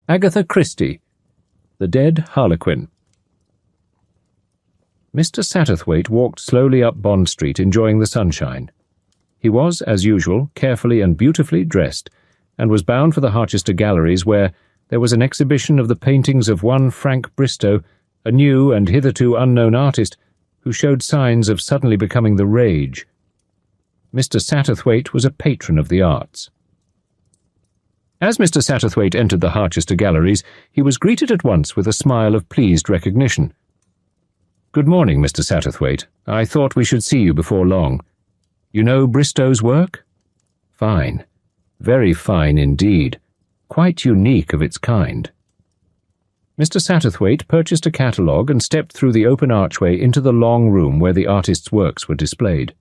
Agatha Christie, The Dead Harlequin. Mr. Satterthwaite walked slowly up Bond Street, enjoying the sunshine. He was, as usual, carefully and beautifully dressed, and was bound for the Harchester Galleries, where there was an exhibition of the paintings of one Frank Bristow, a new and hitherto unknown artist, who showed signs of suddenly becoming the rage. Mr. Satterthwaite was a patron of the arts. As Mr. Satterthwaite entered the Harchester Galleries, he was greeted at once with a smile of pleased recognition. "Good morning, Mr. Satterthwaite. I thought we should see you before long. You know Bristow's work? Fine. Very fine indeed. Quite unique of its kind." Mr. Satterthwaite purchased a catalogue and stepped through the open archway into the long room where the artist's works were displayed.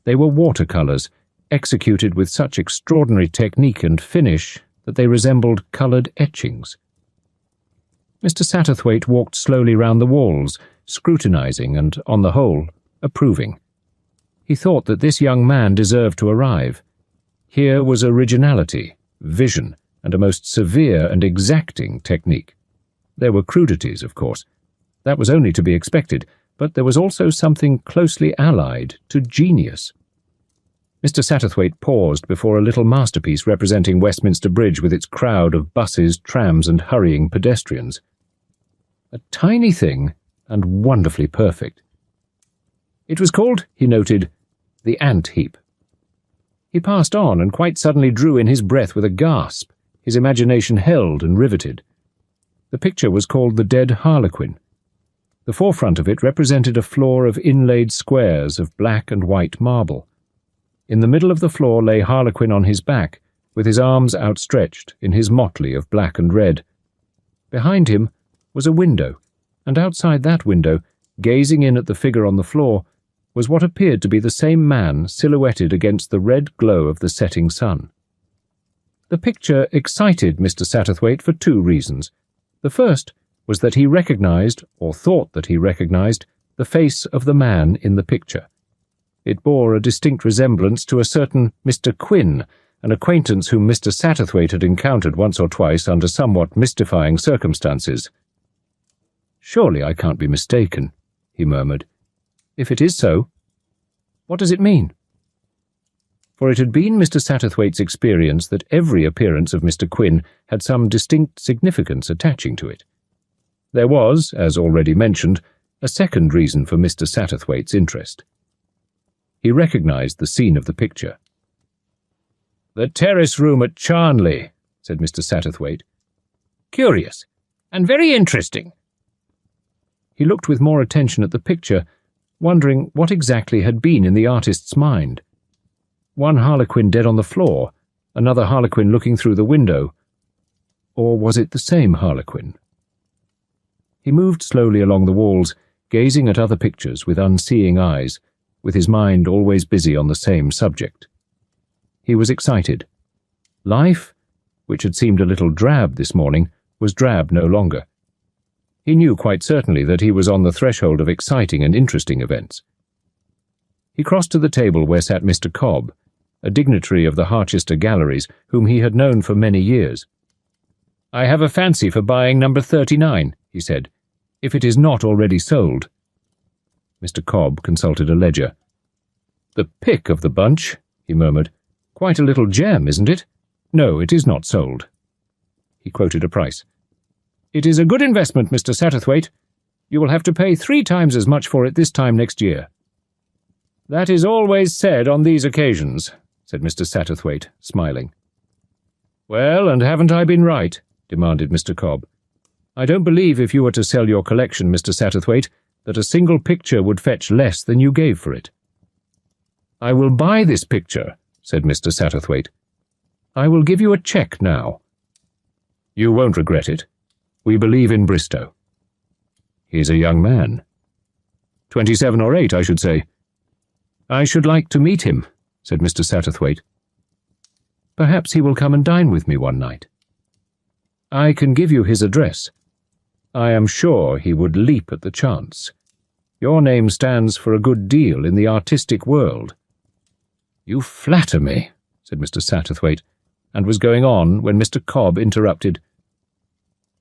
They were watercolours, executed with such extraordinary technique and finish that they resembled coloured etchings. Mr. Satterthwaite walked slowly round the walls, scrutinising and, on the whole, approving. He thought that this young man deserved to arrive. Here was originality, vision, and a most severe and exacting technique. There were crudities, of course. That was only to be expected, but there was also something closely allied to genius. Mr. Satterthwaite paused before a little masterpiece representing Westminster Bridge with its crowd of buses, trams, and hurrying pedestrians. A tiny thing, and wonderfully perfect. It was called, he noted, the ant heap. He passed on and quite suddenly drew in his breath with a gasp, his imagination held and riveted. The picture was called the Dead Harlequin. The forefront of it represented a floor of inlaid squares of black and white marble. In the middle of the floor lay Harlequin on his back, with his arms outstretched in his motley of black and red. Behind him was a window, and outside that window, gazing in at the figure on the floor, was what appeared to be the same man silhouetted against the red glow of the setting sun. The picture excited Mr. Satterthwaite for two reasons. The first was that he recognized, or thought that he recognized, the face of the man in the picture. It bore a distinct resemblance to a certain Mr. Quin, an acquaintance whom Mr. Satterthwaite had encountered once or twice under somewhat mystifying circumstances. "Surely I can't be mistaken," he murmured. "If it is so, what does it mean?" For it had been Mr. Satterthwaite's experience that every appearance of Mr. Quin had some distinct significance attaching to it. There was, as already mentioned, a second reason for Mr. Satterthwaite's interest. He recognized the scene of the picture. "The terrace room at Charnley," said Mr. Satterthwaite. "Curious, and very interesting." He looked with more attention at the picture, wondering what exactly had been in the artist's mind. One Harlequin dead on the floor, another Harlequin looking through the window. Or was it the same Harlequin? He moved slowly along the walls, gazing at other pictures with unseeing eyes, with his mind always busy on the same subject. He was excited. Life, which had seemed a little drab this morning, was drab no longer. He knew quite certainly that he was on the threshold of exciting and interesting events. He crossed to the table where sat Mr. Cobb, a dignitary of the Harchester Galleries, whom he had known for many years. "I have a fancy for buying number 39, he said, "if it is not already sold." Mr. Cobb consulted a ledger. "The pick of the bunch," he murmured. "Quite a little gem, isn't it? No, it is not sold." He quoted a price. "It is a good investment, Mr. Satterthwaite. You will have to pay 3 times as much for it this time next year." "That is always said on these occasions," said Mr. Satterthwaite, smiling. "Well, and haven't I been right?" demanded Mr. Cobb. "I don't believe if you were to sell your collection, Mr. Satterthwaite, that a single picture would fetch less than you gave for it." "I will buy this picture," said Mr. Satterthwaite. "I will give you a cheque now." "You won't regret it. We believe in Bristow." "He's a young man." 27 or 8, I should say." "I should like to meet him," said Mr. Satterthwaite. "Perhaps he will come and dine with me one night." "I can give you his address. I am sure he would leap at the chance. Your name stands for a good deal in the artistic world." "You flatter me," said Mr. Satterthwaite, and was going on when Mr. Cobb interrupted.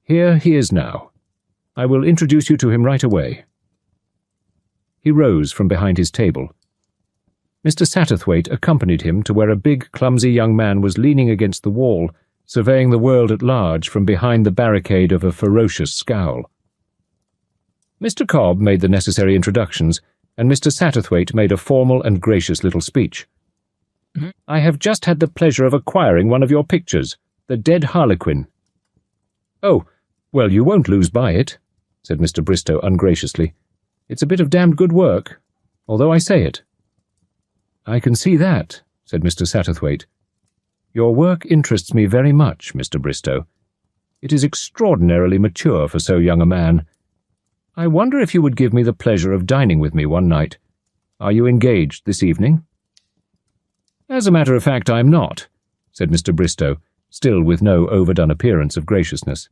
Here he is now. I will introduce you to him right away." He rose from behind his table. Mr. Satterthwaite accompanied him to where a big, clumsy young man was leaning against the wall, surveying the world at large from behind the barricade of a ferocious scowl. Mr. Cobb made the necessary introductions, and Mr. Satterthwaite made a formal and gracious little speech. "I have just had the pleasure of acquiring one of your pictures, the Dead Harlequin." "Oh, well, you won't lose by it," said Mr. Bristow ungraciously. "It's a bit of damned good work, although I say it." "I can see that," said Mr. Satterthwaite. "Your work interests me very much, Mr. Bristow. It is extraordinarily mature for so young a man. I wonder if you would give me the pleasure of dining with me one night. Are you engaged this evening?" "As a matter of fact, I'm not," said Mr. Bristow, still with no overdone appearance of graciousness.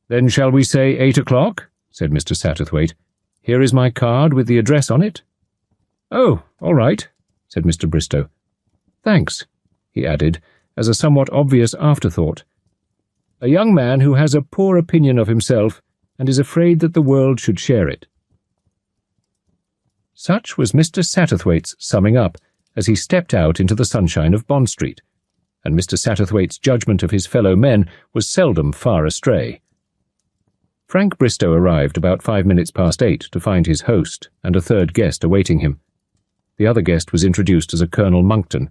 "Then shall we say 8 o'clock?" said Mr. Satterthwaite. "Here is my card with the address on it." "Oh, all right," said Mr. Bristow. "Thanks," he added, as a somewhat obvious afterthought. "A young man who has a poor opinion of himself and is afraid that the world should share it." Such was Mr. Satterthwaite's summing up as he stepped out into the sunshine of Bond Street, and Mr. Satterthwaite's judgment of his fellow men was seldom far astray. Frank Bristow arrived about 5 minutes past 8 to find his host and a third guest awaiting him. The other guest was introduced as a Colonel Monckton.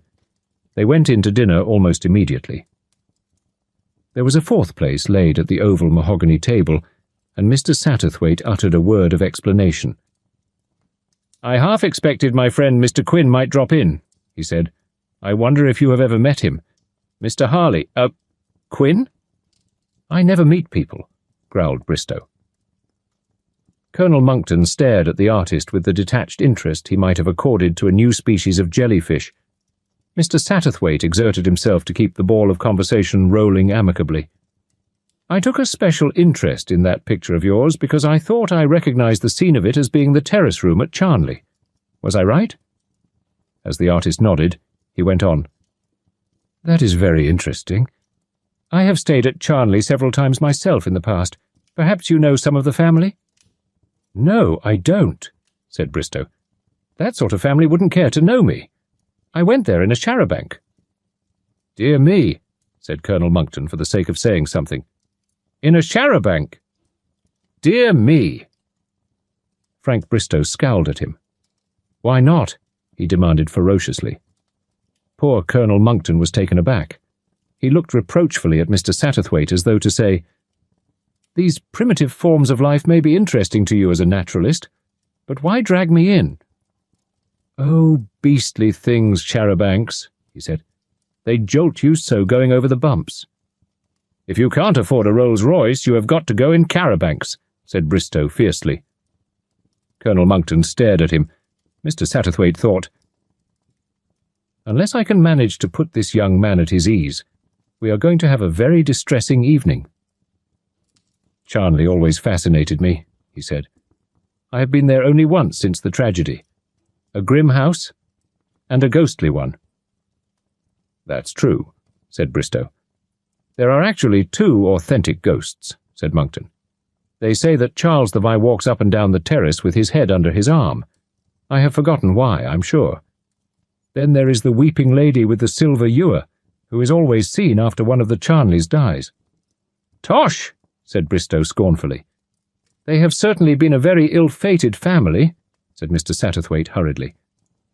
They went in to dinner almost immediately. There was a fourth place laid at the oval mahogany table, and Mr. Satterthwaite uttered a word of explanation. "I half expected my friend Mr. Quin might drop in," he said. "I wonder if you have ever met him. Mr. Quin?" "I never meet people," growled Bristow. Colonel Monckton stared at the artist with the detached interest he might have accorded to a new species of jellyfish. Mr. Satterthwaite exerted himself to keep the ball of conversation rolling amicably. "I took a special interest in that picture of yours because I thought I recognized the scene of it as being the terrace room at Charnley. Was I right?" As the artist nodded, he went on. "That is very interesting. I have stayed at Charnley several times myself in the past. Perhaps you know some of the family?" "No, I don't," said Bristow. "That sort of family wouldn't care to know me. I went there in a charabanc." "Dear me," said Colonel Monckton for the sake of saying something. "In a charabanc? Dear me." Frank Bristow scowled at him. "Why not?" he demanded ferociously. Poor Colonel Monckton was taken aback. He looked reproachfully at Mr. Satterthwaite as though to say, "These primitive forms of life may be interesting to you as a naturalist, but why drag me in?" "Oh, beastly things, charabancs," he said. "They jolt you so going over the bumps." "If you can't afford a Rolls-Royce, you have got to go in carabancs," said Bristow fiercely. Colonel Monckton stared at him. Mr. Satterthwaite thought, "Unless I can manage to put this young man at his ease, we are going to have a very distressing evening." "Charnley always fascinated me," he said. "I have been there only once since the tragedy. A grim house, and a ghostly one." "That's true," said Bristow. "There are actually 2 authentic ghosts," said Monckton. "They say that Charles the Vi walks up and down the terrace with his head under his arm. I have forgotten why, I'm sure. Then there is the weeping lady with the silver ewer, who is always seen after one of the Charnleys dies." "Tosh!" said Bristow scornfully. "They have certainly been a very ill-fated family," said Mr. Satterthwaite hurriedly.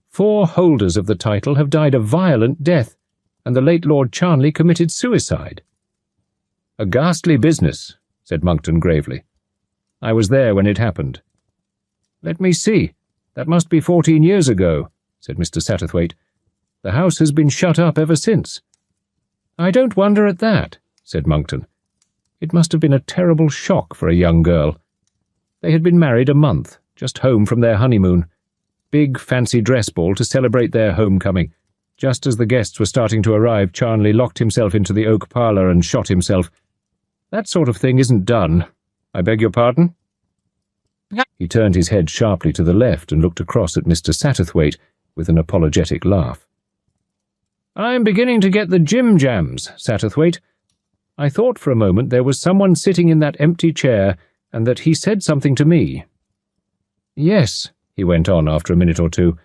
4 holders of the title have died a violent death, and the late Lord Charnley committed suicide." "A ghastly business," said Monckton gravely. "I was there when it happened." "Let me see. That must be 14 years ago," said Mr. Satterthwaite. "The house has been shut up ever since." "I don't wonder at that," said Monckton. "It must have been a terrible shock for a young girl. They had been married a month, just home from their honeymoon. Big fancy dress ball to celebrate their homecoming. Just as the guests were starting to arrive, Charnley locked himself into the oak parlour and shot himself. That sort of thing isn't done. I beg your pardon?" He turned his head sharply to the left and looked across at Mr. Satterthwaite with an apologetic laugh. "I'm beginning to get the jim-jams, Satterthwaite. I thought for a moment there was someone sitting in that empty chair and that he said something to me. Yes, he went on after a minute or two.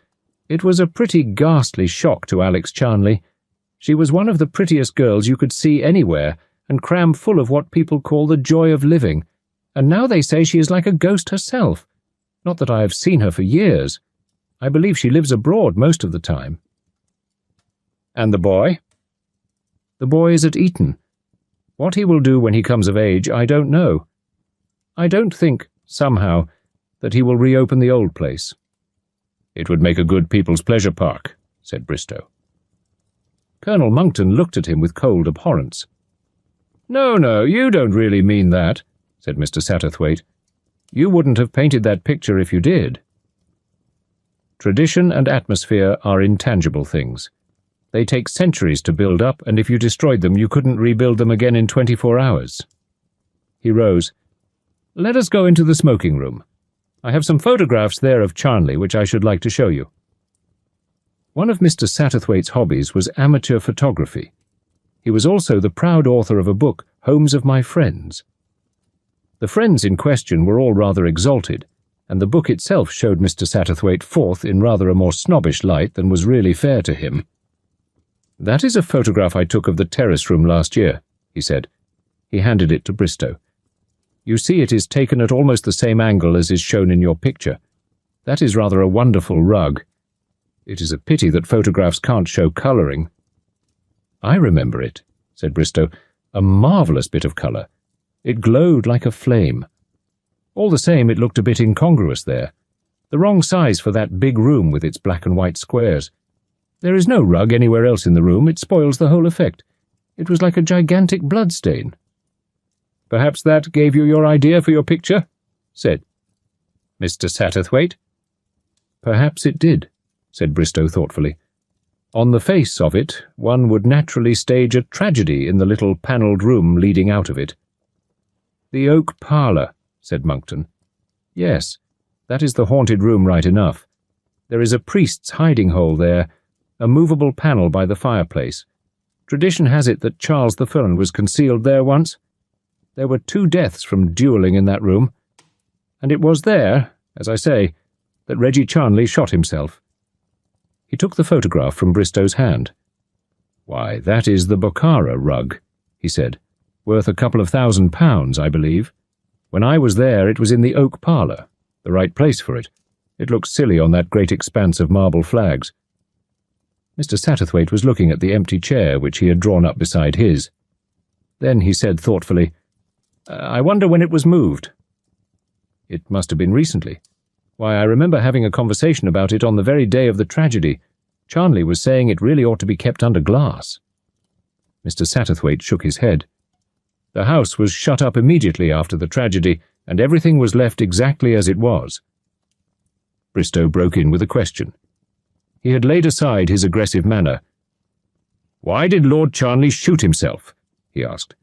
It was a pretty ghastly shock to Alex Charnley. She was one of the prettiest girls you could see anywhere, and crammed full of what people call the joy of living, and now they say she is like a ghost herself. Not that I have seen her for years. I believe she lives abroad most of the time. And the boy? The boy is at Eton. What he will do when he comes of age, I don't know. I don't think, somehow, that he will reopen the old place. It would make a good people's pleasure park, said Bristow. Colonel Monckton looked at him with cold abhorrence. No, you don't really mean that, said Mr. Satterthwaite. You wouldn't have painted that picture if you did. Tradition and atmosphere are intangible things. They take centuries to build up, and if you destroyed them, you couldn't rebuild them again in 24 hours. He rose. Let us go into the smoking room. I have some photographs there of Charnley which I should like to show you. One of Mr. Satterthwaite's hobbies was amateur photography. He was also the proud author of a book, Homes of My Friends. The friends in question were all rather exalted, and the book itself showed Mr. Satterthwaite forth in rather a more snobbish light than was really fair to him. That is a photograph I took of the terrace room last year, he said. He handed it to Bristow. You see it is taken at almost the same angle as is shown in your picture. That is rather a wonderful rug. It is a pity that photographs can't show colouring. I remember it, said Bristow. A marvellous bit of colour. It glowed like a flame. All the same, it looked a bit incongruous there. The wrong size for that big room with its black and white squares. There is no rug anywhere else in the room. It spoils the whole effect. It was like a gigantic bloodstain. Perhaps that gave you your idea for your picture? Said Mr. Satterthwaite. Perhaps it did, said Bristow thoughtfully. On the face of it, one would naturally stage a tragedy in the little panelled room leading out of it. The oak parlour, said Monckton. Yes, that is the haunted room right enough. There is a priest's hiding hole there, a movable panel by the fireplace. Tradition has it that Charles I was concealed there once. There were 2 deaths from duelling in that room, and it was there, as I say, that Reggie Charnley shot himself. He took the photograph from Bristow's hand. Why, that is the Bokhara rug, he said, worth a couple of £1,000, I believe. When I was there, it was in the oak parlour, the right place for it. It looks silly on that great expanse of marble flags. Mr. Satterthwaite was looking at the empty chair which he had drawn up beside his. Then he said thoughtfully, I wonder when it was moved. It must have been recently. Why, I remember having a conversation about it on the very day of the tragedy. Charnley was saying it really ought to be kept under glass. Mr. Satterthwaite shook his head. The house was shut up immediately after the tragedy, and everything was left exactly as it was. Bristow broke in with a question. He had laid aside his aggressive manner. Why did Lord Charnley shoot himself? He asked.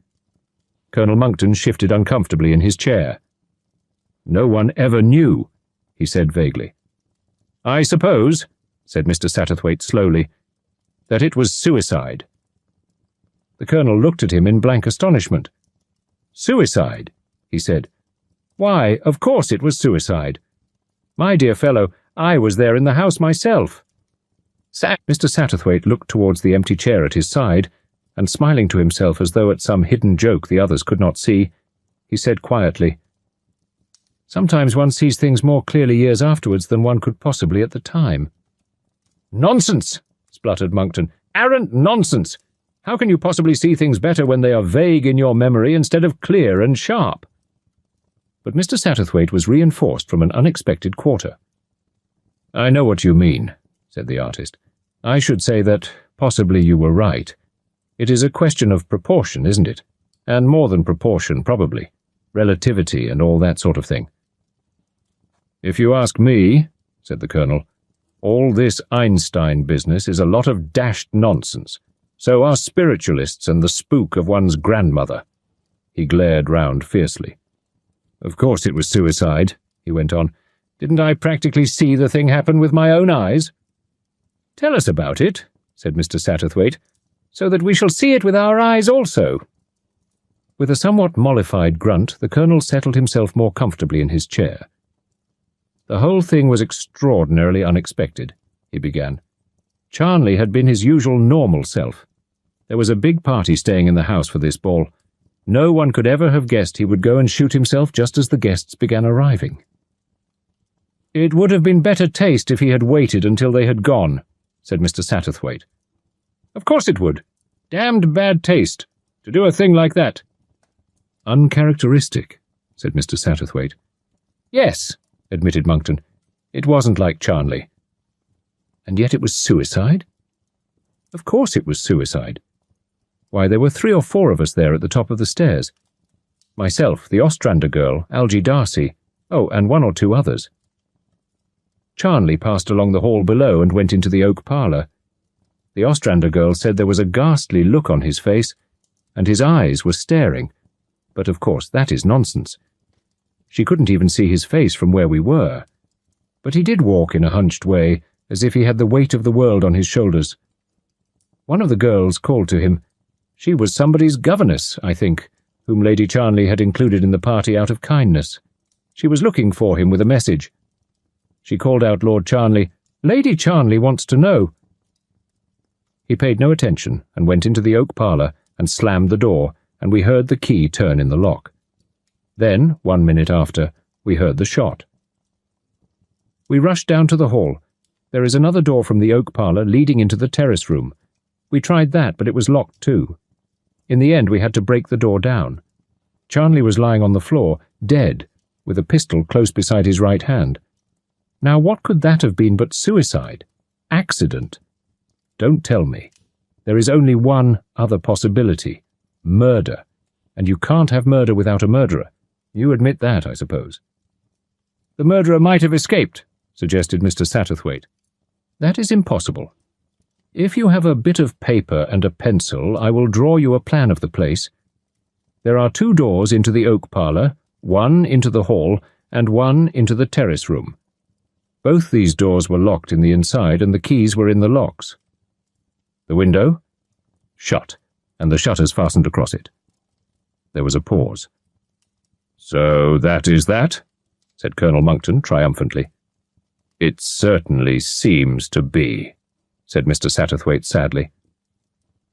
Colonel Monckton shifted uncomfortably in his chair. No one ever knew, he said vaguely. I suppose, said Mr. Satterthwaite slowly, that it was suicide. The colonel looked at him in blank astonishment. Suicide, he said. Why, of course it was suicide. My dear fellow, I was there in the house myself. Mr. Satterthwaite looked towards the empty chair at his side, and smiling to himself as though at some hidden joke the others could not see, he said quietly, Sometimes one sees things more clearly years afterwards than one could possibly at the time. Nonsense, spluttered Monckton. Arrant nonsense! How can you possibly see things better when they are vague in your memory instead of clear and sharp? But Mr. Satterthwaite was reinforced from an unexpected quarter. I know what you mean, said the artist. I should say that possibly you were right. It is a question of proportion, isn't it? And more than proportion, probably. Relativity and all that sort of thing. If you ask me, said the colonel, all this Einstein business is a lot of dashed nonsense. So are spiritualists and the spook of one's grandmother. He glared round fiercely. Of course it was suicide, he went on. Didn't I practically see the thing happen with my own eyes? Tell us about it, said Mr. Satterthwaite, so that we shall see it with our eyes also. With a somewhat mollified grunt, the Colonel settled himself more comfortably in his chair. "The whole thing was extraordinarily unexpected," he began. "Charnley had been his usual normal self. There was a big party staying in the house for this ball. No one could ever have guessed he would go and shoot himself just as the guests began arriving." "It would have been better taste if he had waited until they had gone," said Mr. Satterthwaite. "Of course it would. Damned bad taste, to do a thing like that." "Uncharacteristic," said Mr. Satterthwaite. "Yes," admitted Monckton. "It wasn't like Charnley." "And yet it was suicide?" "Of course it was suicide. Why, there were 3 or 4 of us there at the top of the stairs. Myself, the Ostrander girl, Algy Darcy, and 1 or 2 others. Charnley passed along the hall below and went into the oak parlour. The Ostrander girl said there was a ghastly look on his face, and his eyes were staring, but of course that is nonsense. She couldn't even see his face from where we were, but he did walk in a hunched way, as if he had the weight of the world on his shoulders. One of the girls called to him. She was somebody's governess, I think, whom Lady Charnley had included in the party out of kindness. She was looking for him with a message. She called out Lord Charnley, 'Lady Charnley wants to know.' He paid no attention and went into the oak parlour and slammed the door, and we heard the key turn in the lock. Then, 1 minute after, we heard the shot. We rushed down to the hall. There is another door from the oak parlour leading into the terrace room. We tried that, but it was locked too. In the end we had to break the door down. Charnley was lying on the floor, dead, with a pistol close beside his right hand. Now what could that have been but suicide? Accident? Don't tell me. There is only one other possibility. Murder. And you can't have murder without a murderer. You admit that, I suppose. "The murderer might have escaped," suggested Mr. Satterthwaite. "That is impossible. If you have a bit of paper and a pencil, I will draw you a plan of the place. There are 2 doors into the oak parlour, 1 into the hall, and 1 into the terrace room. Both these doors were locked in the inside, and the keys were in the locks. The window? Shut, and the shutters fastened across it." There was a pause. "So that is that?" said Colonel Monckton triumphantly. "It certainly seems to be," said Mr. Satterthwaite sadly.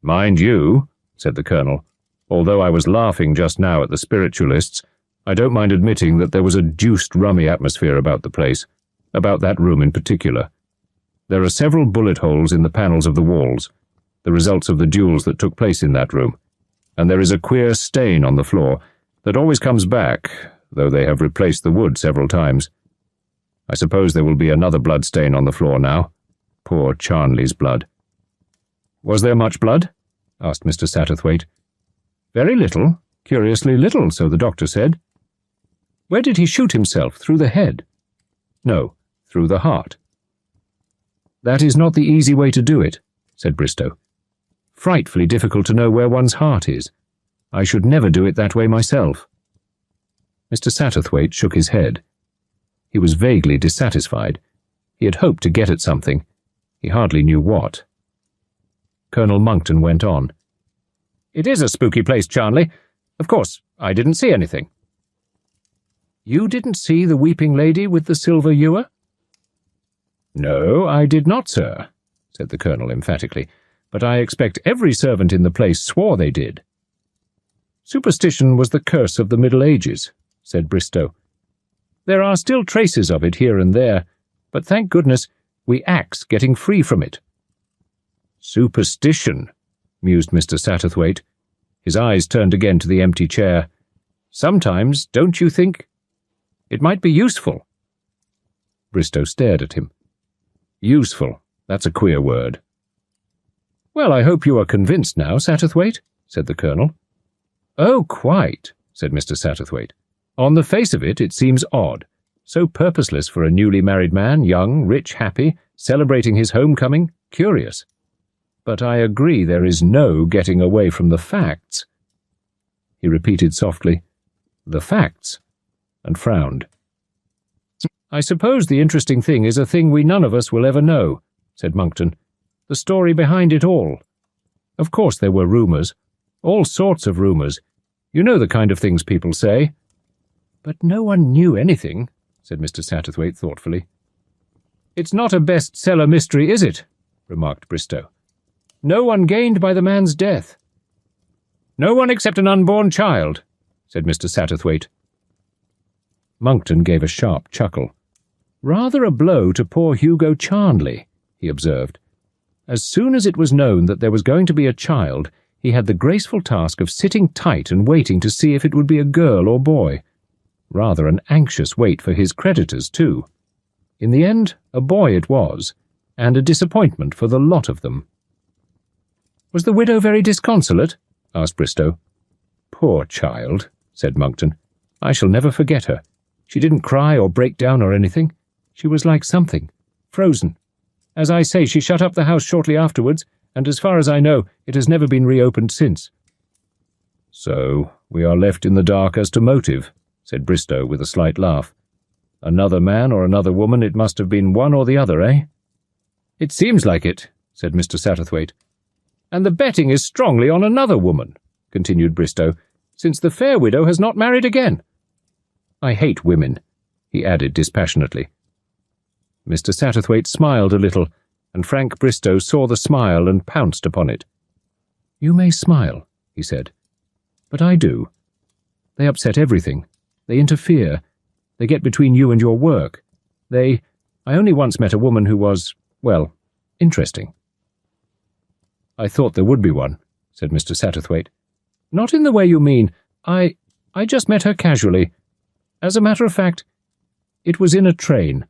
"Mind you," said the Colonel, "although I was laughing just now at the spiritualists, I don't mind admitting that there was a deuced rummy atmosphere about the place, about that room in particular. There are several bullet holes in the panels of the walls, the results of the duels that took place in that room, and there is a queer stain on the floor that always comes back, though they have replaced the wood several times. I suppose there will be another blood stain on the floor now. Poor Charnley's blood." "Was there much blood?" asked Mr. Satterthwaite. "Very little, curiously little, so the doctor said." "Where did he shoot himself? Through the head?" "No, through the heart." "That is not the easy way to do it," said Bristow. "Frightfully difficult to know where one's heart is. I should never do it that way myself." Mr. Satterthwaite shook his head. He was vaguely dissatisfied. He had hoped to get at something. He hardly knew what. Colonel Monckton went on. "It is a spooky place, Charnley. Of course, I didn't see anything." "You didn't see the weeping lady with the silver ewer?" "No, I did not, sir," said the Colonel emphatically, "but I expect every servant in the place swore they did." "Superstition was the curse of the Middle Ages," said Bristow. "There are still traces of it here and there, but thank goodness we axe getting free from it." "Superstition," mused Mr. Satterthwaite. His eyes turned again to the empty chair. "Sometimes, don't you think, it might be useful?" Bristow stared at him. "Useful, that's a queer word." "Well, I hope you are convinced now, Satterthwaite," said the Colonel. "Oh, quite," said Mr. Satterthwaite. "On the face of it, it seems odd. So purposeless for a newly married man, young, rich, happy, celebrating his homecoming, curious. But I agree there is no getting away from the facts." He repeated softly, "The facts," and frowned. "I suppose the interesting thing is a thing we none of us will ever know," said Monckton. "The story behind it all. Of course there were rumours, all sorts of rumours, You know the kind of things people say." "But no one knew anything," said Mr. Satterthwaite thoughtfully. "It's not a bestseller mystery, is it?" remarked Bristow. "No one gained by the man's death." "No one except an unborn child," said Mr. Satterthwaite. Monckton gave a sharp chuckle. "Rather a blow to poor Hugo Charnley," he observed. "As soon as it was known that there was going to be a child, he had the graceful task of sitting tight and waiting to see if it would be a girl or boy. Rather an anxious wait for his creditors, too. In the end, a boy it was, and a disappointment for the lot of them." "Was the widow very disconsolate?" asked Bristow. "Poor child," said Monckton. "I shall never forget her. She didn't cry or break down or anything. She was like something, frozen. As I say, she shut up the house shortly afterwards, and as far as I know, it has never been reopened since." "So we are left in the dark as to motive," said Bristow with a slight laugh. "Another man or another woman, it must have been one or the other, eh?" "It seems like it," said Mr. Satterthwaite. "And the betting is strongly on another woman," continued Bristow, "since the fair widow has not married again. I hate women," he added dispassionately. Mr. Satterthwaite smiled a little, and Frank Bristow saw the smile and pounced upon it. "You may smile," he said, "but I do. They upset everything. They interfere. They get between you and your work. I only once met a woman who was, well, interesting." "I thought there would be one," said Mr. Satterthwaite. "Not in the way you mean. I just met her casually. As a matter of fact, it was in a train.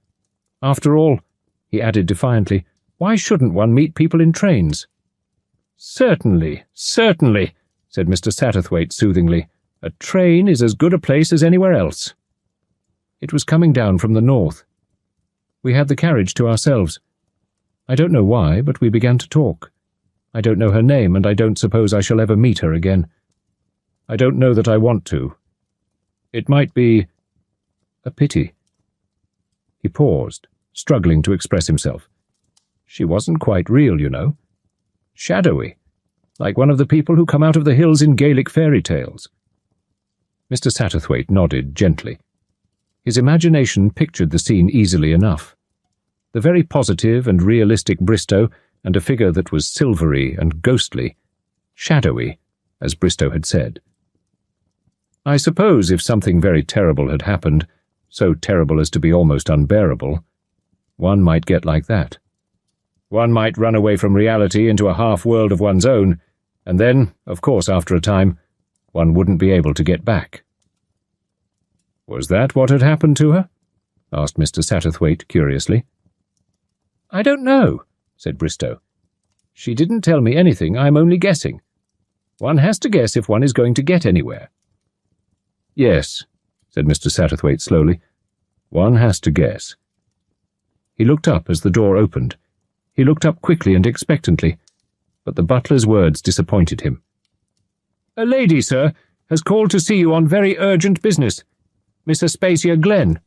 After all," he added defiantly, "why shouldn't one meet people in trains?" "Certainly, certainly," said Mr. Satterthwaite soothingly. "A train is as good a place as anywhere else." It was coming down from the north. We had the carriage to ourselves. I don't know why, but we began to talk. I don't know her name, and I don't suppose I shall ever meet her again. I don't know that I want to. It might be a pity." He paused, struggling to express himself. "She wasn't quite real, you know. Shadowy, like one of the people who come out of the hills in Gaelic fairy tales." Mr. Satterthwaite nodded gently. His imagination pictured the scene easily enough. The very positive and realistic Bristow, and a figure that was silvery and ghostly, shadowy, as Bristow had said. "I suppose if something very terrible had happened, so terrible as to be almost unbearable, one might get like that. One might run away from reality into a half-world of one's own, and then, of course, after a time, one wouldn't be able to get back." "Was that what had happened to her?" asked Mr. Satterthwaite curiously. "I don't know," said Bristow. "She didn't tell me anything. I'm only guessing. One has to guess if one is going to get anywhere." "Yes," said Mr. Satterthwaite slowly. "One has to guess." He looked up as the door opened. He looked up quickly and expectantly, but the butler's words disappointed him. "A lady, sir, has called to see you on very urgent business. Miss Aspasia Glen."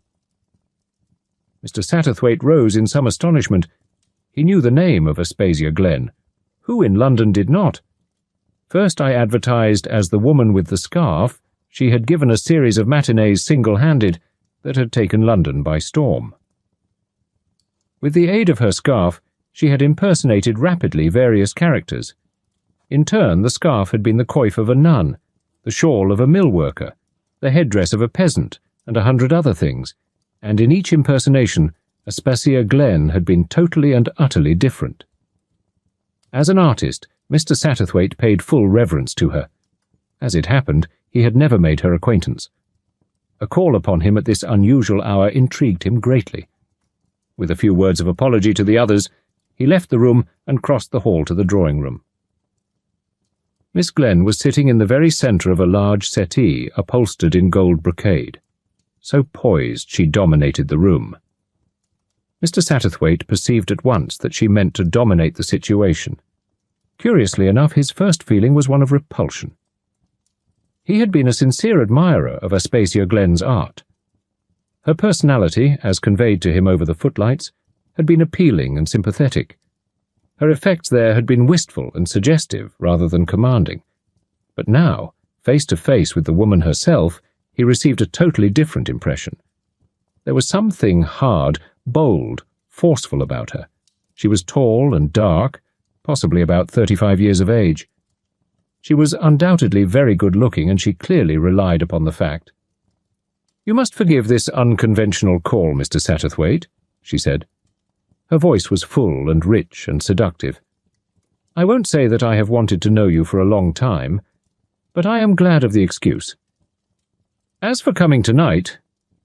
Mr. Satterthwaite rose in some astonishment. He knew the name of Aspasia Glen. Who in London did not? First I advertised as the woman with the scarf. She had given a series of matinees single-handed that had taken London by storm. With the aid of her scarf, she had impersonated rapidly various characters. In turn, the scarf had been the coif of a nun, the shawl of a mill worker, the headdress of a peasant, and 100 other things, and in each impersonation, Aspasia Glen had been totally and utterly different. As an artist, Mr. Satterthwaite paid full reverence to her. As it happened, he had never made her acquaintance. A call upon him at this unusual hour intrigued him greatly. With a few words of apology to the others, he left the room and crossed the hall to the drawing-room. Miss Glen was sitting in the very centre of a large settee upholstered in gold brocade. So poised she dominated the room. Mr. Satterthwaite perceived at once that she meant to dominate the situation. Curiously enough, his first feeling was one of repulsion. He had been a sincere admirer of Aspasia Glen's art. Her personality, as conveyed to him over the footlights, had been appealing and sympathetic. Her effects there had been wistful and suggestive rather than commanding. But now, Face to face with the woman herself, he received a totally different impression. There was something hard, bold, forceful about her. She was tall and dark, possibly about 35 years of age. She was undoubtedly very good-looking, and she clearly relied upon the fact. "You must forgive this unconventional call, Mr. Satterthwaite," she said. Her voice was full and rich and seductive. "I won't say that I have wanted to know you for a long time, but I am glad of the excuse. As for coming tonight,"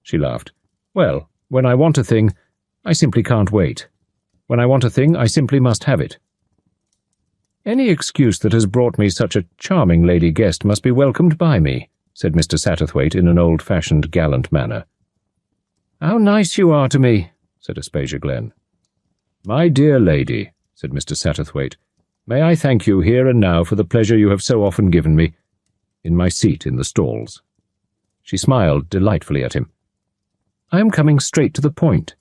she laughed, "well, when I want a thing, I simply can't wait. When I want a thing, I simply must have it. Any excuse that has brought me such a charming lady guest must be welcomed by me," said Mr. Satterthwaite in an old-fashioned gallant manner. "How nice you are to me," said Aspasia Glen. "My dear lady," said Mr. Satterthwaite, "may I thank you here and now for the pleasure you have so often given me, in my seat in the stalls." She smiled delightfully at him. "I am coming straight to the point.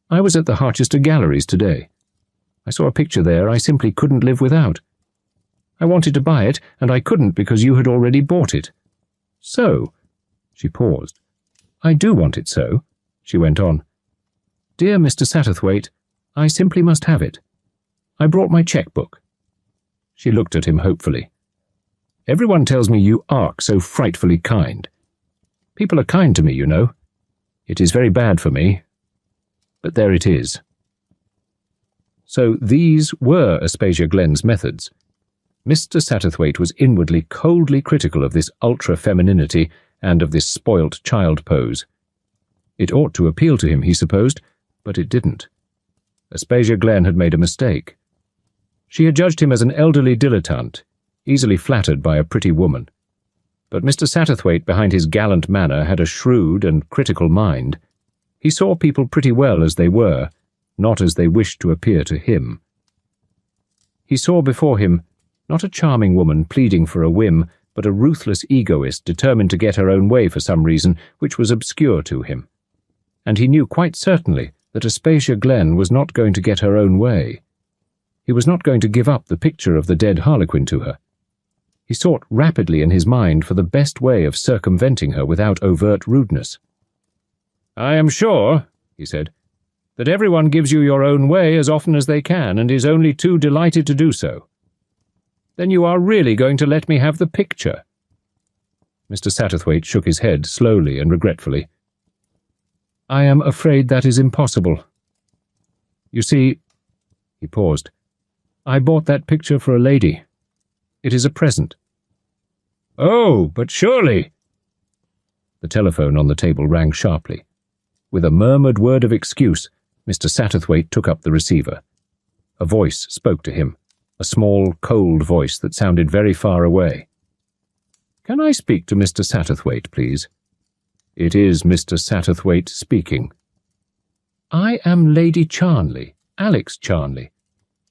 I was at the Harchester Galleries today. I saw a picture there I simply couldn't live without. I wanted to buy it, and I couldn't because you had already bought it. So," she paused, "I do want it so," she went on. "Dear Mr. Satterthwaite, I simply must have it. I brought my cheque-book." She looked at him hopefully. "Everyone tells me you are so frightfully kind. People are kind to me, you know. It is very bad for me. But there it is." So these were Aspasia Glen's methods. Mr. Satterthwaite was inwardly coldly critical of this ultra-femininity and of this spoilt child pose. It ought to appeal to him, he supposed, but it didn't. Aspasia Glen had made a mistake. She had judged him as an elderly dilettante, easily flattered by a pretty woman. But Mr. Satterthwaite, behind his gallant manner, had a shrewd and critical mind. He saw people pretty well as they were, not as they wished to appear to him. He saw before him not a charming woman pleading for a whim, but a ruthless egoist determined to get her own way for some reason which was obscure to him. And he knew quite certainly that Aspasia Glen was not going to get her own way. He was not going to give up the picture of the dead Harlequin to her. He sought rapidly in his mind for the best way of circumventing her without overt rudeness. "I am sure," he said, "that everyone gives you your own way as often as they can, and is only too delighted to do so. Then you are really going to let me have the picture?" Mr. Satterthwaite shook his head slowly and regretfully. "I am afraid that is impossible. You see," he paused, "I bought that picture for a lady. It is a present." "Oh, but surely—" The telephone on the table rang sharply. With a murmured word of excuse, Mr. Satterthwaite took up the receiver. A voice spoke to him, a small, cold voice that sounded very far away. "Can I speak to Mr. Satterthwaite, please?" "It is Mr. Satterthwaite speaking." "I am Lady Charnley, Alex Charnley.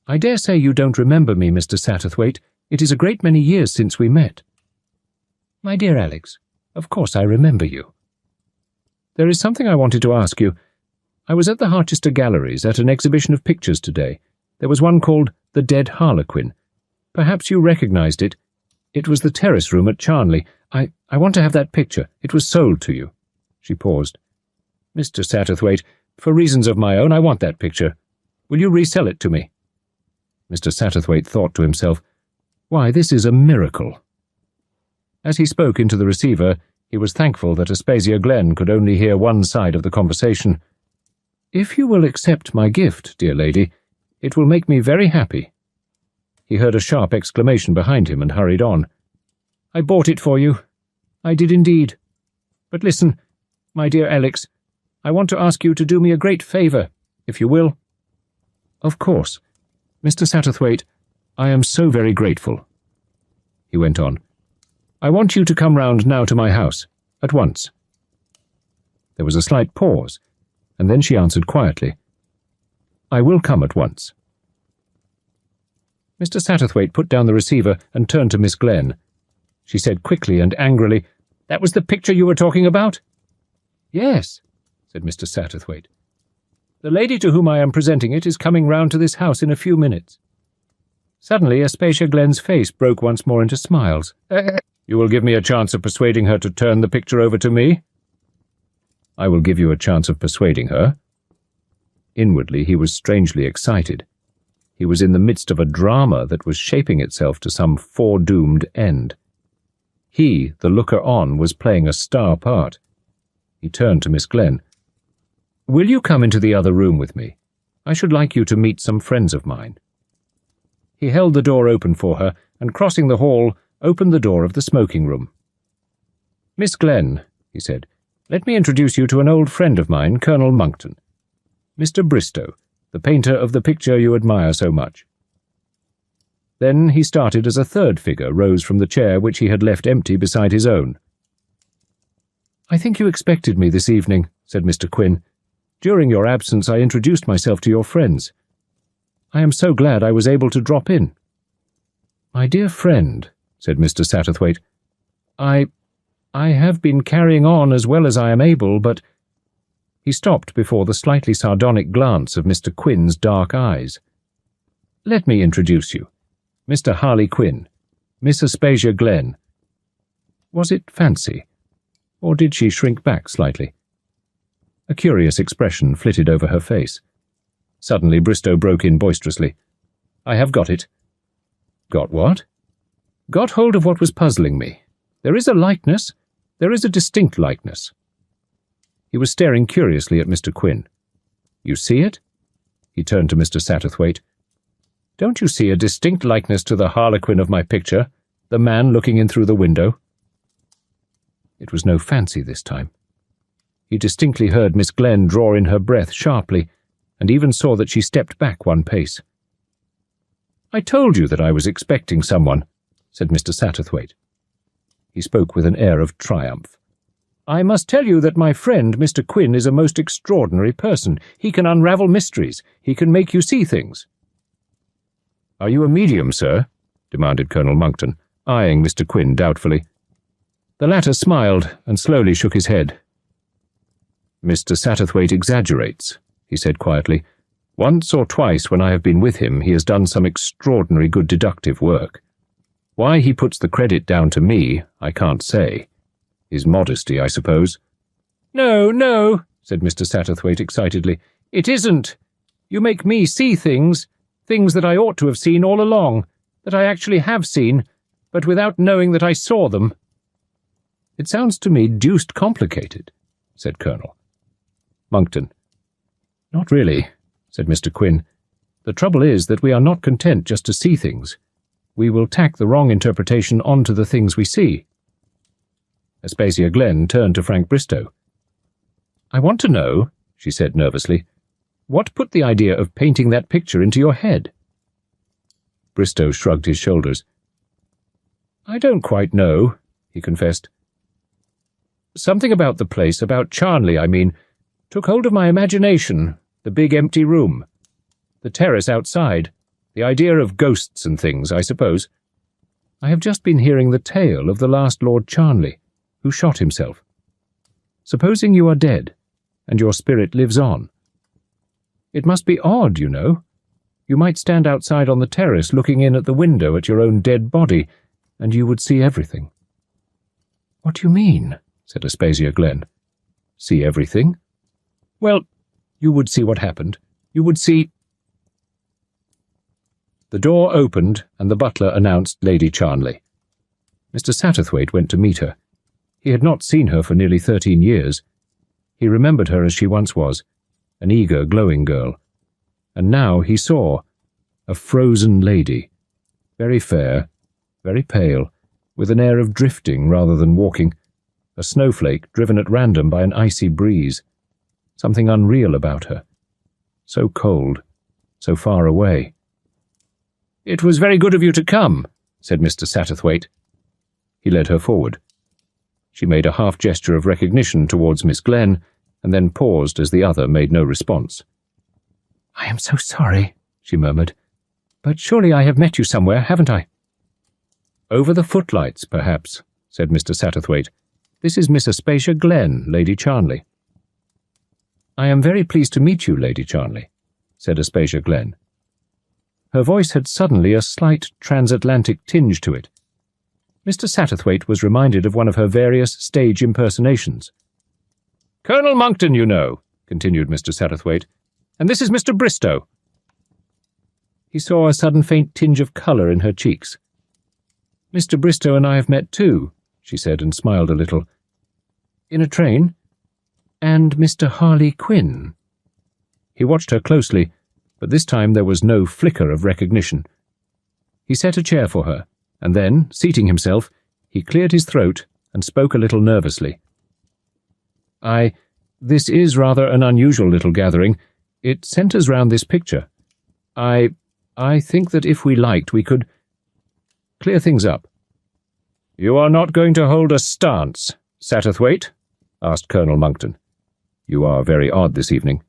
I dare say you don't remember me, Mr. Satterthwaite. It is a great many years since we met." "My dear Alex, of course I remember you." "There is something I wanted to ask you. I was at the Harchester Galleries at an exhibition of pictures today. There was one called The Dead Harlequin. Perhaps you recognized it. It was the terrace room at Charnley. I want to have that picture. It was sold to you." She paused. "Mr. Satterthwaite, for reasons of my own, I want that picture. Will you resell it to me?" Mr. Satterthwaite thought to himself, "Why, this is a miracle." As he spoke into the receiver, he was thankful that Aspasia Glen could only hear one side of the conversation. "If you will accept my gift, dear lady, it will make me very happy." He heard a sharp exclamation behind him and hurried on. "I bought it for you. I did indeed. But listen, my dear Alex, I want to ask you to do me a great favour, if you will." "Of course. Mr. Satterthwaite, I am so very grateful." He went on. "I want you to come round now to my house, at once." There was a slight pause, and then she answered quietly, "I will come at once." Mr. Satterthwaite put down the receiver and turned to Miss Glen. She said quickly and angrily, "That was the picture you were talking about?" "Yes," said Mr. Satterthwaite. "The lady to whom I am presenting it is coming round to this house in a few minutes." Suddenly Aspasia Glen's face broke once more into smiles. You will give me a chance of persuading her to turn the picture over to me?" "I will give you a chance of persuading her." Inwardly he was strangely excited. He was in the midst of a drama that was shaping itself to some foredoomed end. He, the looker-on, was playing a star part. He turned to Miss Glen. "Will you come into the other room with me? I should like you to meet some friends of mine." He held the door open for her, and crossing the hall, opened the door of the smoking room. "Miss Glen," he said, "let me introduce you to an old friend of mine, Colonel Monckton. Mr. Bristow, the painter of the picture you admire so much." Then he started as a third figure rose from the chair which he had left empty beside his own. "I think you expected me this evening," said Mr. Quin. "During your absence I introduced myself to your friends. I am so glad I was able to drop in." "My dear friend," said Mr. Satterthwaite, I have been carrying on as well as I am able, but—" He stopped before the slightly sardonic glance of Mr. Quin's dark eyes. "Let me introduce you. Mr. Harlequin, Miss Aspasia Glen." Was it fancy, or did she shrink back slightly? A curious expression flitted over her face. Suddenly Bristow broke in boisterously. "I have got it." "Got what?" "Got hold of what was puzzling me. There is a likeness. There is a distinct likeness." He was staring curiously at Mr. Quin. "You see it?" He turned to Mr. Satterthwaite. "Don't you see a distinct likeness to the Harlequin of my picture, the man looking in through the window?" It was no fancy this time. He distinctly heard Miss Glen draw in her breath sharply, and even saw that she stepped back one pace. "I told you that I was expecting someone," said Mr. Satterthwaite. He spoke with an air of triumph. "I must tell you that my friend Mr. Quin is a most extraordinary person. He can unravel mysteries. He can make you see things." "Are you a medium, sir?" demanded Colonel Monckton, eyeing Mr. Quin doubtfully. The latter smiled and slowly shook his head. "Mr. Satterthwaite exaggerates," he said quietly. "Once or twice when I have been with him he has done some extraordinary good deductive work. Why he puts the credit down to me, I can't say. His modesty, I suppose." "No, no," said Mr. Satterthwaite excitedly. "It isn't. You make me see things that I ought to have seen all along, that I actually have seen, but without knowing that I saw them." "It sounds to me deuced complicated," said Colonel Monckton. "Not really," said Mr. Quin. "The trouble is that we are not content just to see things. We will tack the wrong interpretation onto the things we see." Aspasia Glen turned to Frank Bristow. "I want to know," she said nervously, "what put the idea of painting that picture into your head?" Bristow shrugged his shoulders. "I don't quite know," he confessed. "Something about the place, about Charnley, I mean, took hold of my imagination, the big empty room, the terrace outside, the idea of ghosts and things, I suppose. I have just been hearing the tale of the last Lord Charnley, who shot himself. Supposing you are dead, and your spirit lives on. It must be odd, you know. You might stand outside on the terrace looking in at the window at your own dead body, and you would see everything." "What do you mean?" said Aspasia Glen. "See everything? Well, you would see what happened. You would see—" The door opened, and the butler announced Lady Charnley. Mr. Satterthwaite went to meet her. He had not seen her for nearly 13 years. He remembered her as she once was, an eager, glowing girl. And now he saw a frozen lady, very fair, very pale, with an air of drifting rather than walking, a snowflake driven at random by an icy breeze. Something unreal about her. So cold, so far away. "It was very good of you to come," said Mr. Satterthwaite. He led her forward. She made a half gesture of recognition towards Miss Glen, and then paused as the other made no response. "I am so sorry," she murmured. "But surely I have met you somewhere, haven't I?" "Over the footlights, perhaps," said Mr. Satterthwaite. "This is Miss Aspasia Glen, Lady Charnley." "I am very pleased to meet you, Lady Charnley," said Aspasia Glen. Her voice had suddenly a slight transatlantic tinge to it. Mr. Satterthwaite was reminded of one of her various stage impersonations. "Colonel Monckton, you know," continued Mr. Satterthwaite, "and this is Mr. Bristow." He saw a sudden faint tinge of colour in her cheeks. "Mr. Bristow and I have met too," she said, and smiled a little. "In a train? And Mr. Quin." He watched her closely, but this time there was no flicker of recognition. He set a chair for her, and then, seating himself, he cleared his throat and spoke a little nervously. This is rather an unusual little gathering. It centres round this picture. I think that if we liked, we could clear things up." "You are not going to hold a stance, Satterthwaite?" asked Colonel Monckton. "You are very odd this evening."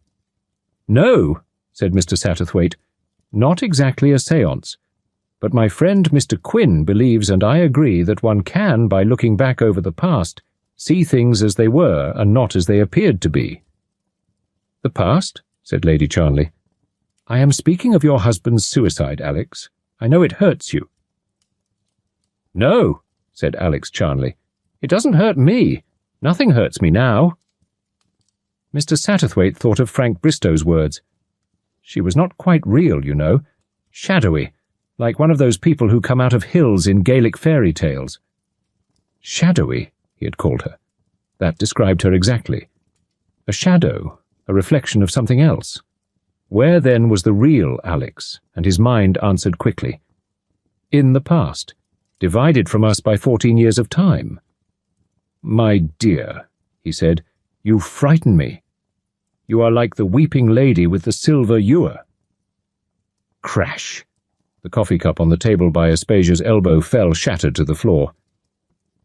"No," said Mr. Satterthwaite, "not exactly a séance. But my friend Mr. Quin believes, and I agree, that one can, by looking back over the past, see things as they were and not as they appeared to be." "The past?" said Lady Charnley. "I am speaking of your husband's suicide, Alex. I know it hurts you." "No," said Alex Charnley. "It doesn't hurt me. Nothing hurts me now." Mr. Satterthwaite thought of Frank Bristow's words. She was not quite real, you know. Shadowy, like one of those people who come out of hills in Gaelic fairy tales. Shadowy, he had called her. That described her exactly. A shadow, a reflection of something else. Where then was the real Alex? And his mind answered quickly. In the past, divided from us by 14 years of time. "My dear," he said, "you frighten me. You are like the weeping lady with the silver ewer." Crash! The coffee cup on the table by Aspasia's elbow fell shattered to the floor.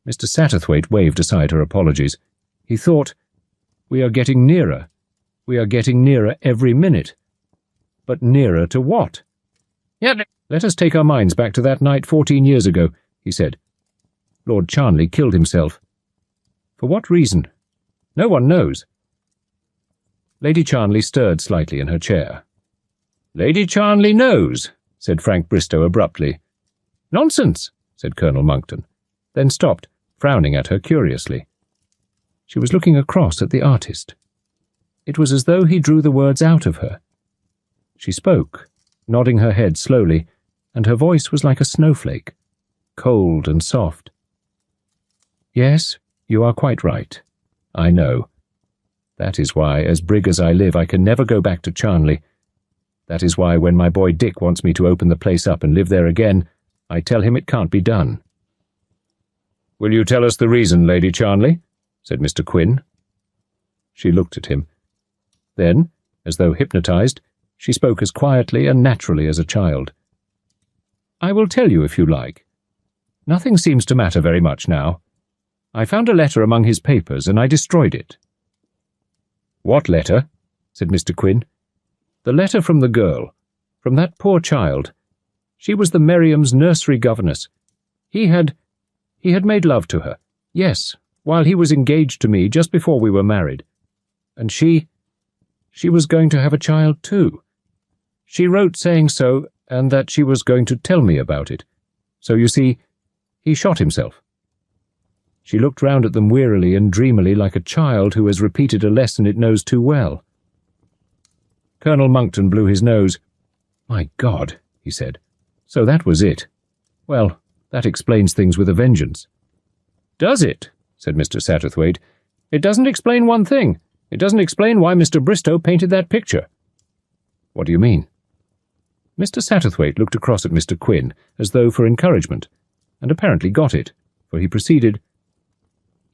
Mr. Satterthwaite waved aside her apologies. He thought, "We are getting nearer. We are getting nearer every minute. But nearer to what?" "Let us take our minds back to that night 14 years ago," he said. "Lord Charnley killed himself. For what reason? No one knows." Lady Charnley stirred slightly in her chair. "Lady Charnley knows," said Frank Bristow abruptly. "Nonsense," said Colonel Monckton, then stopped, frowning at her curiously. She was looking across at the artist. It was as though he drew the words out of her. She spoke, nodding her head slowly, and her voice was like a snowflake, cold and soft. "Yes, you are quite right. I know. That is why, as brig as I live, I can never go back to Charnley. That is why, when my boy Dick wants me to open the place up and live there again, I tell him it can't be done." "Will you tell us the reason, Lady Charnley?" said Mr. Quin. She looked at him. Then, as though hypnotized, she spoke as quietly and naturally as a child. "I will tell you if you like. Nothing seems to matter very much now. I found a letter among his papers, and I destroyed it." "What letter?" said Mr. Quin. "The letter from the girl, from that poor child. She was the Merriam's nursery governess. He had made love to her, yes, while he was engaged to me just before we were married. And she was going to have a child too. She wrote saying so, and that she was going to tell me about it. So you see, he shot himself." She looked round at them wearily and dreamily, like a child who has repeated a lesson it knows too well. Colonel Monckton blew his nose. "My God," he said. "So that was it. Well, that explains things with a vengeance." "Does it?" said Mr. Satterthwaite. "It doesn't explain one thing. It doesn't explain why Mr. Bristow painted that picture." "What do you mean?" Mr. Satterthwaite looked across at Mr. Quin, as though for encouragement, and apparently got it, for he proceeded,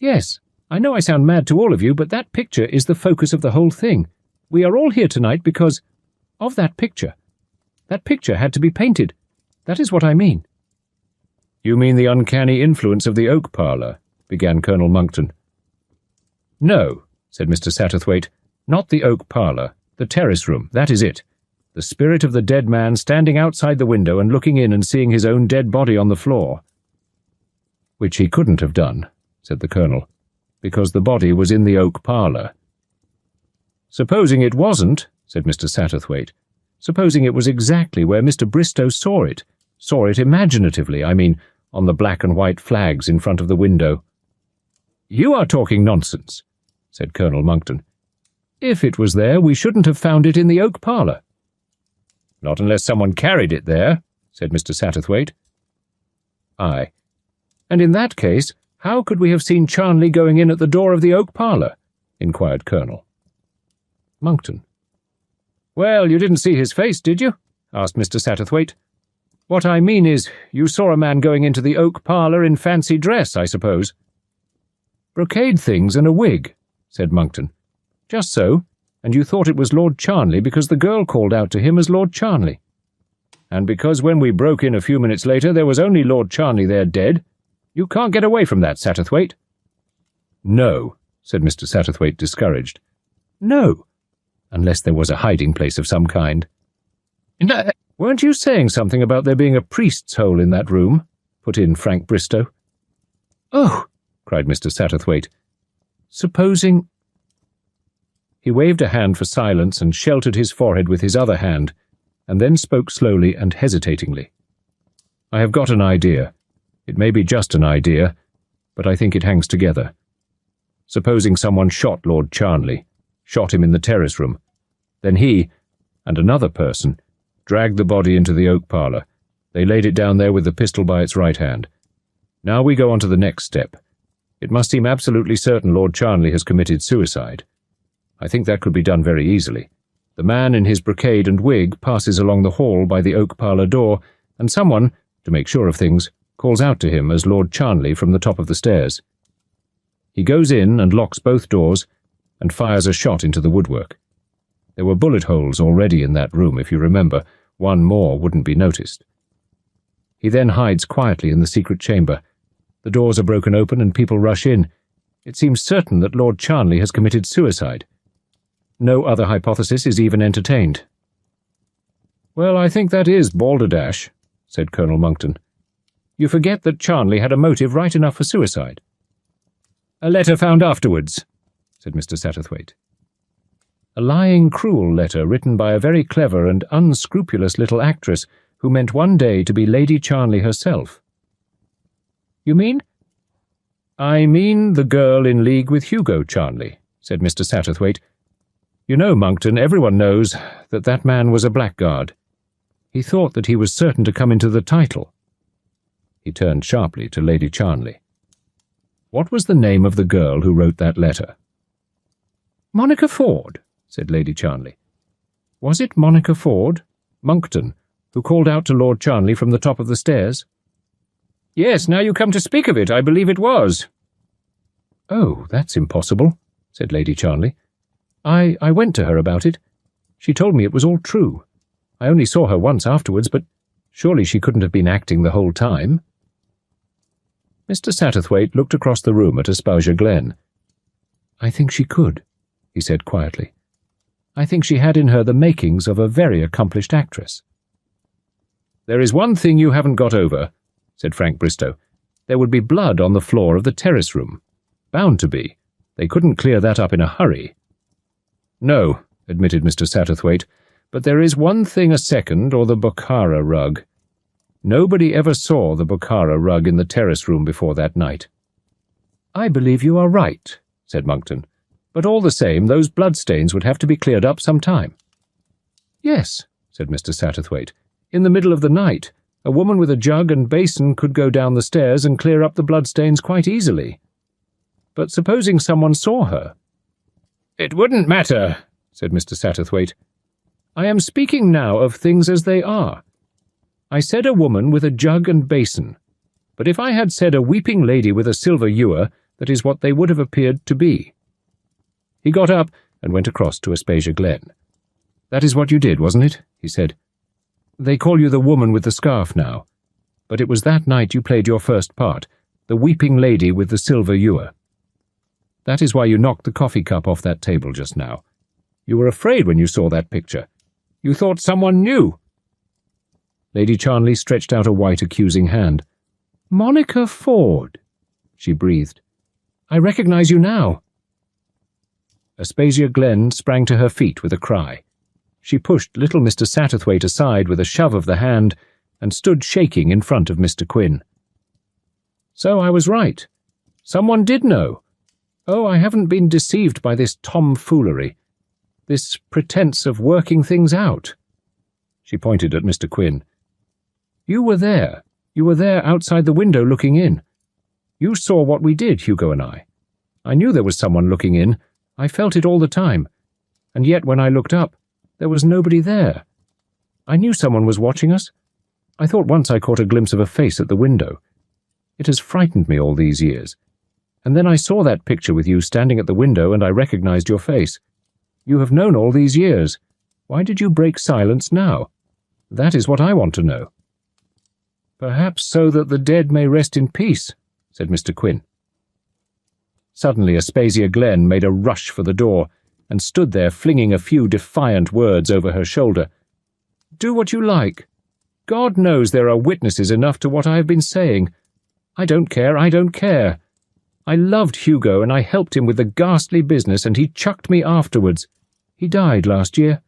"Yes, I know I sound mad to all of you, but that picture is the focus of the whole thing. We are all here tonight because of that picture. That picture had to be painted. That is what I mean." "You mean the uncanny influence of the oak parlour?" began Colonel Monckton. "No," said Mr. Satterthwaite, "not the oak parlour, the terrace room, that is it. The spirit of the dead man standing outside the window and looking in and seeing his own dead body on the floor." "Which he couldn't have done," said the Colonel, "because the body was in the oak parlour." "Supposing it wasn't," said Mr. Satterthwaite, "supposing it was exactly where Mr. Bristow saw it imaginatively, I mean, on the black and white flags in front of the window. "You are talking nonsense," said Colonel Monckton. "If it was there, we shouldn't have found it in the oak parlour." "Not unless someone carried it there," said Mr. Satterthwaite. "Aye. And in that case, how could we have seen Charnley going in at the door of the oak parlour?" inquired Colonel Monckton. "Well, you didn't see his face, did you?" asked Mr. Satterthwaite. "What I mean is, you saw a man going into the oak parlour in fancy dress, I suppose." "Brocade things and a wig," said Monckton. "Just so, and you thought it was Lord Charnley because the girl called out to him as Lord Charnley. And because when we broke in a few minutes later there was only Lord Charnley there dead. You can't get away from that, Satterthwaite." "No," said Mr. Satterthwaite, discouraged. "No, unless there was a hiding-place of some kind." "No, weren't you saying something about there being a priest's hole in that room?" put in Frank Bristow. "Oh," cried Mr. Satterthwaite. "Supposing—" He waved a hand for silence and sheltered his forehead with his other hand, and then spoke slowly and hesitatingly. "I have got an idea. It may be just an idea, but I think it hangs together. Supposing someone shot Lord Charnley, shot him in the terrace room. Then he, and another person, dragged the body into the oak parlour. They laid it down there with the pistol by its right hand. Now we go on to the next step. It must seem absolutely certain Lord Charnley has committed suicide. I think that could be done very easily. The man in his brocade and wig passes along the hall by the oak parlour door, and someone, to make sure of things, calls out to him as Lord Charnley from the top of the stairs. He goes in and locks both doors and fires a shot into the woodwork. There were bullet holes already in that room, if you remember. One more wouldn't be noticed. He then hides quietly in the secret chamber. The doors are broken open and people rush in. It seems certain that Lord Charnley has committed suicide. No other hypothesis is even entertained." "Well, I think that is balderdash," said Colonel Monckton. "You forget that Charnley had a motive right enough for suicide." "A letter found afterwards," said Mr. Satterthwaite. "A lying, cruel letter written by a very clever and unscrupulous little actress who meant one day to be Lady Charnley herself." "You mean?" "I mean the girl in league with Hugo Charnley," said Mr. Satterthwaite. "You know, Monckton, everyone knows that that man was a blackguard. He thought that he was certain to come into the title." He turned sharply to Lady Charnley. "What was the name of the girl who wrote that letter?" "Monica Ford," said Lady Charnley. "Was it Monica Ford, Monckton, who called out to Lord Charnley from the top of the stairs?" "Yes, now you come to speak of it, I believe it was." "Oh, that's impossible," said Lady Charnley. I went to her about it. She told me it was all true. I only saw her once afterwards, but surely she couldn't have been acting the whole time." Mr. Satterthwaite looked across the room at Aspasia Glen. "I think she could," he said quietly. "I think she had in her the makings of a very accomplished actress." "There is one thing you haven't got over," said Frank Bristow. "There would be blood on the floor of the terrace room. Bound to be. They couldn't clear that up in a hurry." "No," admitted Mr. Satterthwaite, "but there is one thing a second, or the Bokhara rug. Nobody ever saw the Bokhara rug in the terrace room before that night." "I believe you are right," said Monckton, "but all the same, those bloodstains would have to be cleared up some time." "Yes," said Mr. Satterthwaite, "in the middle of the night, a woman with a jug and basin could go down the stairs and clear up the bloodstains quite easily. But supposing someone saw her—" "It wouldn't matter," said Mr. Satterthwaite. "I am speaking now of things as they are. I said a woman with a jug and basin, but if I had said a weeping lady with a silver ewer, that is what they would have appeared to be." He got up and went across to Aspasia Glen. "That is what you did, wasn't it?" he said. "They call you the woman with the scarf now, but it was that night you played your first part, the weeping lady with the silver ewer. That is why you knocked the coffee cup off that table just now. You were afraid when you saw that picture. You thought someone knew." Lady Charnley stretched out a white, accusing hand. "Monica Ford," she breathed. "I recognize you now." Aspasia Glen sprang to her feet with a cry. She pushed little Mr. Satterthwaite aside with a shove of the hand and stood shaking in front of Mr. Quin. So I was right. Someone did know. Oh, I haven't been deceived by this tomfoolery, this pretense of working things out." She pointed at Mr. Quin. "You were there. You were there outside the window looking in. You saw what we did, Hugo and I. I knew there was someone looking in. I felt it all the time. And yet when I looked up, there was nobody there. I knew someone was watching us. I thought once I caught a glimpse of a face at the window. It has frightened me all these years. And then I saw that picture with you standing at the window and I recognized your face. You have known all these years. Why did you break silence now? That is what I want to know." "Perhaps so that the dead may rest in peace," said Mr. Quin. Suddenly Aspasia Glen made a rush for the door and stood there flinging a few defiant words over her shoulder. "Do what you like. God knows there are witnesses enough to what I have been saying. I don't care, I don't care. I loved Hugo and I helped him with the ghastly business and he chucked me afterwards. He died last year.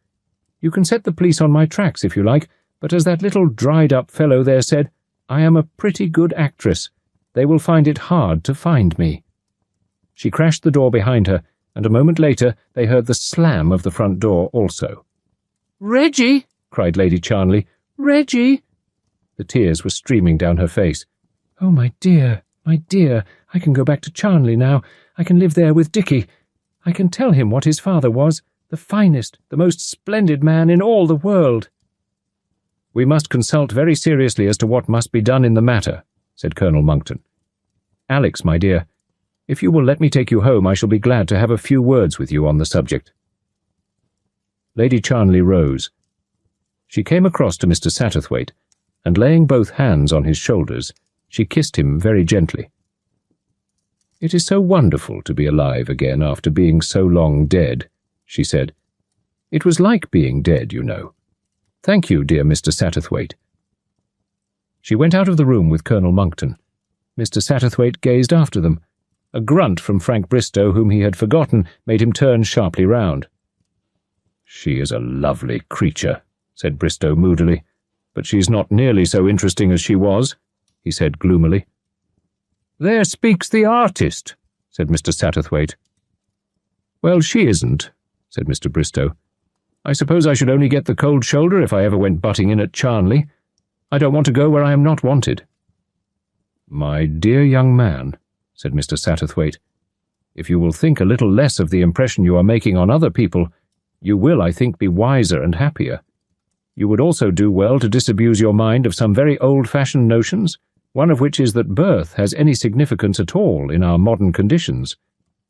You can set the police on my tracks if you like, but as that little dried-up fellow there said, I am a pretty good actress. They will find it hard to find me." She crashed the door behind her, and a moment later they heard the slam of the front door also. "Reggie!" cried Lady Charnley. "Reggie!" The tears were streaming down her face. "Oh, my dear, I can go back to Charnley now. I can live there with Dickie. I can tell him what his father was, the finest, the most splendid man in all the world." "We must consult very seriously as to what must be done in the matter," said Colonel Monckton. "Alex, my dear, if you will let me take you home, I shall be glad to have a few words with you on the subject." Lady Charnley rose. She came across to Mr. Satterthwaite, and laying both hands on his shoulders, she kissed him very gently. "It is so wonderful to be alive again after being so long dead," she said. "It was like being dead, you know. Thank you, dear Mr. Satterthwaite." She went out of the room with Colonel Monckton. Mr. Satterthwaite gazed after them. A grunt from Frank Bristow, whom he had forgotten, made him turn sharply round. "She is a lovely creature," said Bristow moodily, "but she's not nearly so interesting as she was," he said gloomily. "There speaks the artist," said Mr. Satterthwaite. "Well, she isn't," said Mr. Bristow. "I suppose I should only get the cold shoulder if I ever went butting in at Charnley. I don't want to go where I am not wanted." "My dear young man," said Mr. Satterthwaite, "if you will think a little less of the impression you are making on other people, you will, I think, be wiser and happier. You would also do well to disabuse your mind of some very old-fashioned notions, one of which is that birth has any significance at all in our modern conditions.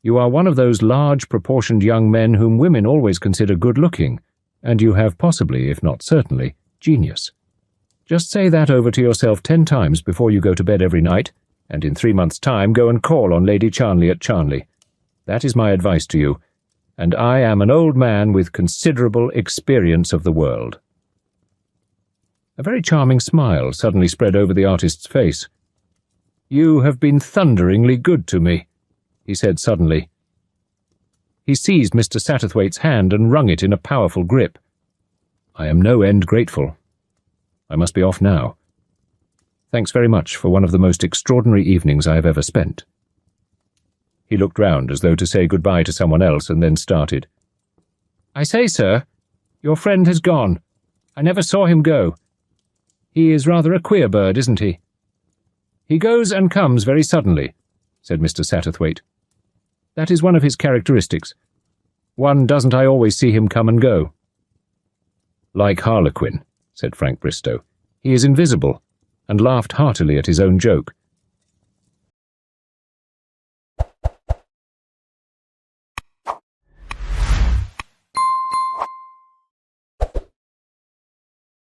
You are one of those large-proportioned young men whom women always consider good-looking, and you have possibly, if not certainly, genius. Just say that over to yourself 10 times before you go to bed every night, and in 3 months' time go and call on Lady Charnley at Charnley. That is my advice to you, and I am an old man with considerable experience of the world." A very charming smile suddenly spread over the artist's face. "You have been thunderingly good to me," he said suddenly. He seized Mr. Satterthwaite's hand and wrung it in a powerful grip. "I am no end grateful. I must be off now. Thanks very much for one of the most extraordinary evenings I have ever spent." He looked round as though to say goodbye to someone else and then started. "I say, sir, your friend has gone. I never saw him go. He is rather a queer bird, isn't he?" "He goes and comes very suddenly," said Mr. Satterthwaite. "That is one of his characteristics. One doesn't I always see him come and go." "Like Harlequin," said Frank Bristow. "He is invisible," and laughed heartily at his own joke.